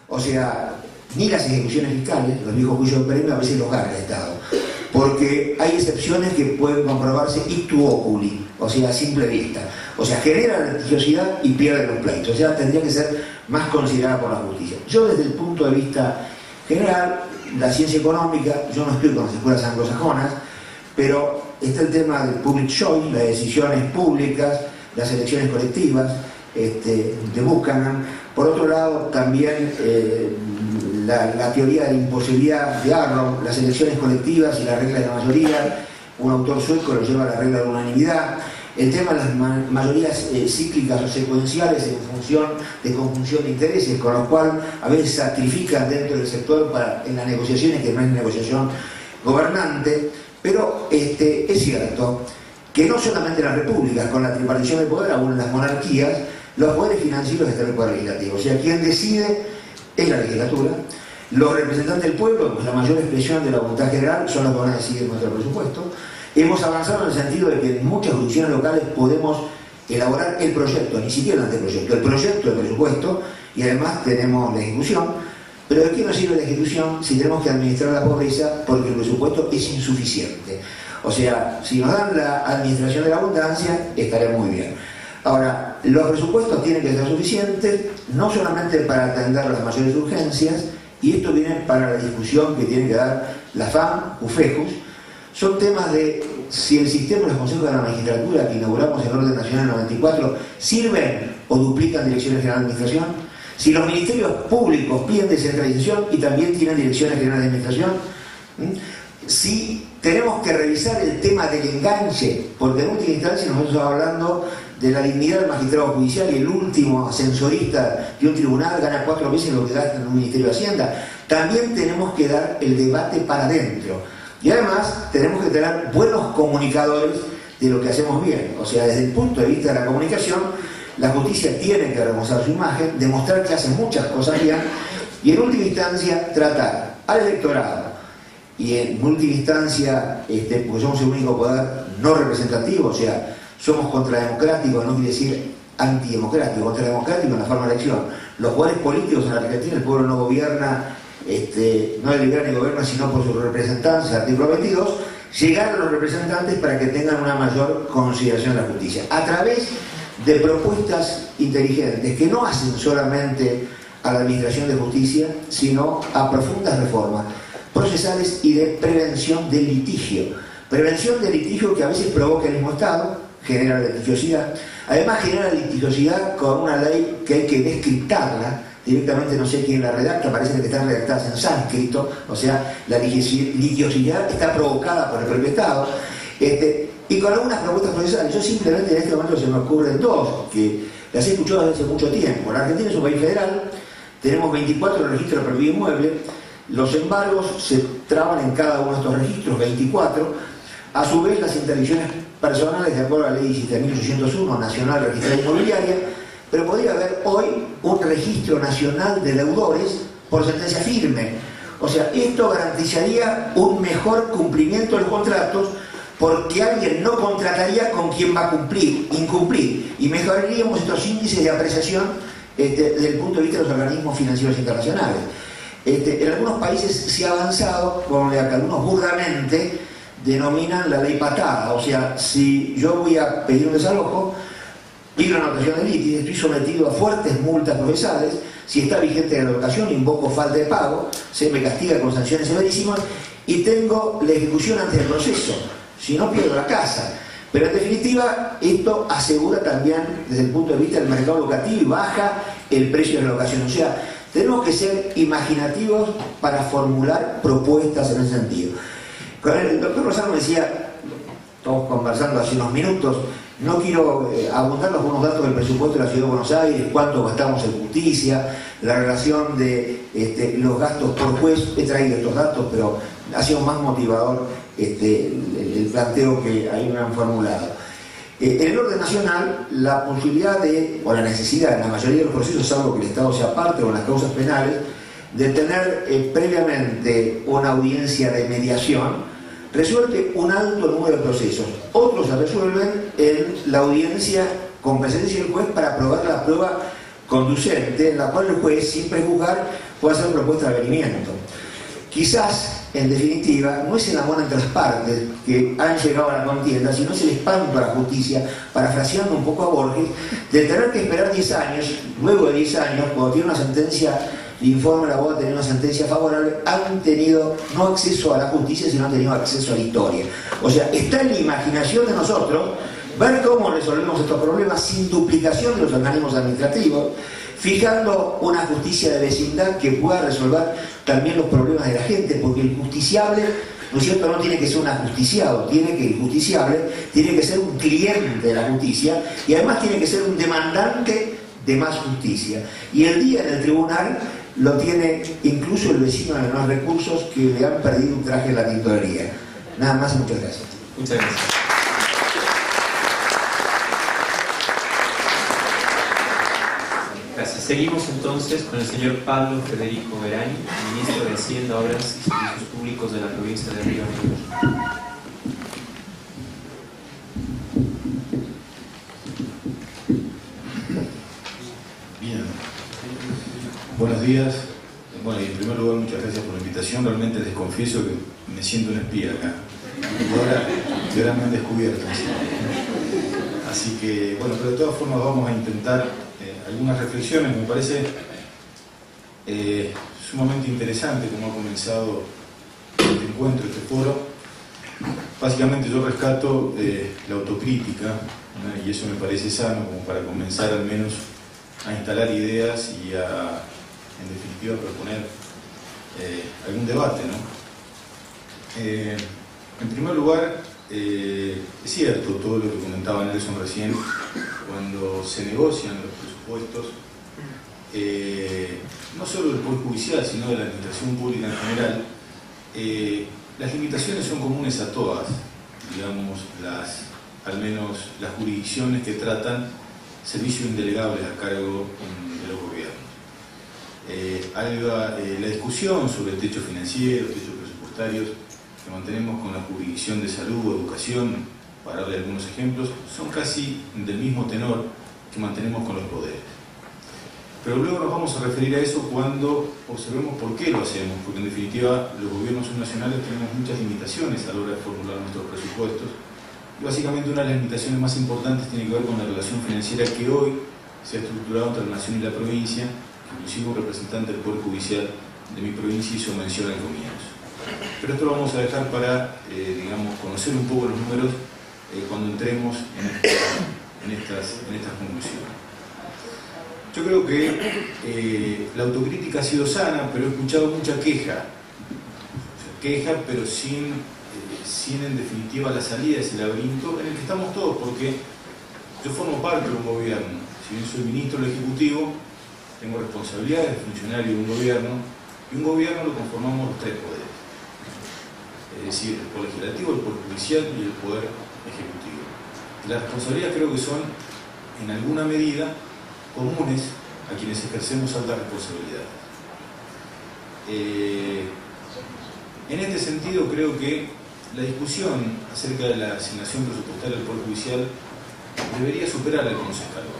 O sea, ni las ejecuciones fiscales, los viejos juicios de premio, a veces los gana el Estado. Porque hay excepciones que pueden comprobarse ictu oculi, o sea, a simple vista. O sea, genera litigiosidad y pierde los pleitos. O sea, tendría que ser más considerada por la justicia. Yo, desde el punto de vista general, la ciencia económica, yo no estoy con las escuelas anglosajonas, pero está el tema del public choice, las decisiones públicas, las elecciones colectivas, de Buchanan. Por otro lado, también la teoría de la imposibilidad de Arrow, las elecciones colectivas y la regla de la mayoría. Un autor sueco lo lleva a la regla de la unanimidad. El tema de las mayorías cíclicas o secuenciales en función de conjunción de intereses, con lo cual a veces sacrifican dentro del sector en las negociaciones, que no es negociación gobernante. Pero es cierto que no solamente en las repúblicas, con la tripartición de poder, aún en las monarquías, los poderes financieros están en el poder legislativo. O sea, quien decide es la legislatura. Los representantes del pueblo, pues la mayor expresión de la voluntad general, son los que van a decidir nuestro presupuesto. Hemos avanzado en el sentido de que en muchas jurisdicciones locales podemos elaborar el proyecto, ni siquiera el anteproyecto, el proyecto de presupuesto, y además tenemos la ejecución. Pero ¿de qué nos sirve la ejecución si tenemos que administrar la pobreza porque el presupuesto es insuficiente? O sea, si nos dan la administración de la abundancia, estará muy bien. Ahora, los presupuestos tienen que ser suficientes, no solamente para atender las mayores urgencias, y esto viene para la discusión que tiene que dar la FAM, UFEJUS. Son temas de si el sistema de los consejos de la magistratura que inauguramos en el orden nacional en el 94 sirven o duplican direcciones generales de administración, si los ministerios públicos piden descentralización y también tienen direcciones generales de administración, si tenemos que revisar el tema del enganche, porque en última instancia nos estamos hablando de la dignidad del magistrado judicial, y el último ascensorista de un tribunal gana 4 veces lo que gasta en un ministerio de Hacienda. También tenemos que dar el debate para adentro. Y además tenemos que tener buenos comunicadores de lo que hacemos bien. O sea, desde el punto de vista de la comunicación, la justicia tiene que remozar su imagen, demostrar que hace muchas cosas bien, y en última instancia tratar al electorado, y en última instancia, porque somos el único poder no representativo, o sea, somos contrademocráticos, no quiere decir antidemocrático, contrademocrático en la forma de elección. Los poderes políticos en la Argentina, el pueblo no gobierna, no delibera ni gobierna sino por sus representantes, artículo 22, llegar a los representantes para que tengan una mayor consideración de la justicia, a través de propuestas inteligentes que no hacen solamente a la administración de justicia, sino a profundas reformas procesales y de prevención del litigio. Prevención del litigio que a veces provoca el mismo Estado, genera litigiosidad. Además genera litigiosidad con una ley que hay que descriptarla. Directamente no sé quién la redacta, parece que están redactadas en sánscrito, o sea, la litigiosidad está provocada por el propio Estado. Y con algunas propuestas procesales, yo simplemente en este momento se me ocurren dos, que las he escuchado desde hace mucho tiempo. La Argentina es un país federal, tenemos 24 registros de propiedad inmueble, los embargos se traban en cada uno de estos registros, 24, a su vez las interdicciones personales de acuerdo a la ley 17.801, Nacional Registrada Inmobiliaria, pero podría haber hoy un registro nacional de deudores por sentencia firme. O sea, esto garantizaría un mejor cumplimiento de los contratos, porque alguien no contrataría con quien va a incumplir, y mejoraríamos estos índices de apreciación desde el punto de vista de los organismos financieros internacionales. En algunos países se ha avanzado con lo que algunos burdamente denominan la ley patada. O sea, si yo voy a pedir un desalojo, pido una anotación de litis, estoy sometido a fuertes multas procesales, si está vigente la locación, invoco falta de pago, se me castiga con sanciones severísimas y tengo la ejecución antes del proceso, si no pierdo la casa. Pero en definitiva, esto asegura también desde el punto de vista del mercado locativo y baja el precio de la locación. O sea, tenemos que ser imaginativos para formular propuestas en ese sentido. El doctor Rosano me decía, estamos conversando hace unos minutos, no quiero abundar los buenos datos del presupuesto de la Ciudad de Buenos Aires, cuánto gastamos en justicia, la relación de los gastos por juez. He traído estos datos, pero ha sido más motivador el planteo que ahí me han formulado. En el orden nacional, la posibilidad o la necesidad en la mayoría de los procesos, salvo que el Estado sea parte o en las causas penales, de tener previamente una audiencia de mediación, resuelve un alto número de procesos. Otros se resuelven en la audiencia con presencia del juez para probar la prueba conducente en la cual el juez, sin prejuzgar, puede hacer propuesta de avenimiento. Quizás, en definitiva, no es el amor entre las partes que han llegado a la contienda, sino es el espanto a la justicia, parafraseando un poco a Borges, de tener que esperar 10 años, luego de 10 años, cuando tiene una sentencia, le informa la abogado, tener una sentencia favorable, han tenido no acceso a la justicia, sino han tenido acceso a la historia. O sea, está en la imaginación de nosotros ver cómo resolvemos estos problemas sin duplicación de los organismos administrativos, fijando una justicia de vecindad que pueda resolver también los problemas de la gente, porque el justiciable, ¿no es cierto?, no tiene que ser un ajusticiado, el justiciable tiene que ser un cliente de la justicia y además tiene que ser un demandante de más justicia. Y el día en el tribunal lo tiene incluso el vecino de menores recursos que le han perdido un traje en la tintorería. Nada más y muchas gracias. Muchas gracias. Gracias. Seguimos entonces con el señor Pablo Federico Verani, ministro de Hacienda, Obras y Servicios Públicos de la provincia de Río Negro. Bien. Buenos días. Bueno, y en primer lugar, muchas gracias por la invitación. Realmente les confieso que me siento un espía acá. Y ahora me han descubierto. Así que, bueno, pero de todas formas vamos a intentar algunas reflexiones. Me parece sumamente interesante cómo ha comenzado este encuentro, este foro. Básicamente yo rescato la autocrítica, ¿no? Y eso me parece sano como para comenzar al menos a instalar ideas y a, en definitiva, proponer algún debate, ¿no? En primer lugar, es cierto todo lo que comentaba Nelson recién. Cuando se negocian los presupuestos, no solo del Poder Judicial, sino de la administración pública en general, las limitaciones son comunes a todas, digamos, al menos las jurisdicciones que tratan servicios indelegables a cargo de los gobiernos. La discusión sobre techos financieros, techos presupuestarios que mantenemos con la jurisdicción de salud o educación, para darle algunos ejemplos, son casi del mismo tenor que mantenemos con los poderes. Pero luego nos vamos a referir a eso cuando observemos por qué lo hacemos, porque en definitiva los gobiernos subnacionales tenemos muchas limitaciones a la hora de formular nuestros presupuestos. Y básicamente una de las limitaciones más importantes tiene que ver con la relación financiera que hoy se ha estructurado entre la nación y la provincia, que inclusive un representante del Poder Judicial de mi provincia hizo mención al comienzo. Pero esto lo vamos a dejar para, digamos, conocer un poco los números cuando entremos en estas conclusiones. Yo creo que la autocrítica ha sido sana, pero he escuchado mucha queja. Queja, pero sin en definitiva la salida de ese laberinto en el que estamos todos, porque yo formo parte de un gobierno. Si bien soy ministro del Ejecutivo, tengo responsabilidades de funcionario de un gobierno, y un gobierno lo conformamos los tres poderes. Es decir, el Poder Legislativo, el Poder Judicial y el Poder Ejecutivo. Las responsabilidades creo que son, en alguna medida, comunes a quienes ejercemos altas responsabilidades. En este sentido, creo que la discusión acerca de la asignación presupuestaria del Poder Judicial debería superar algunos escalones.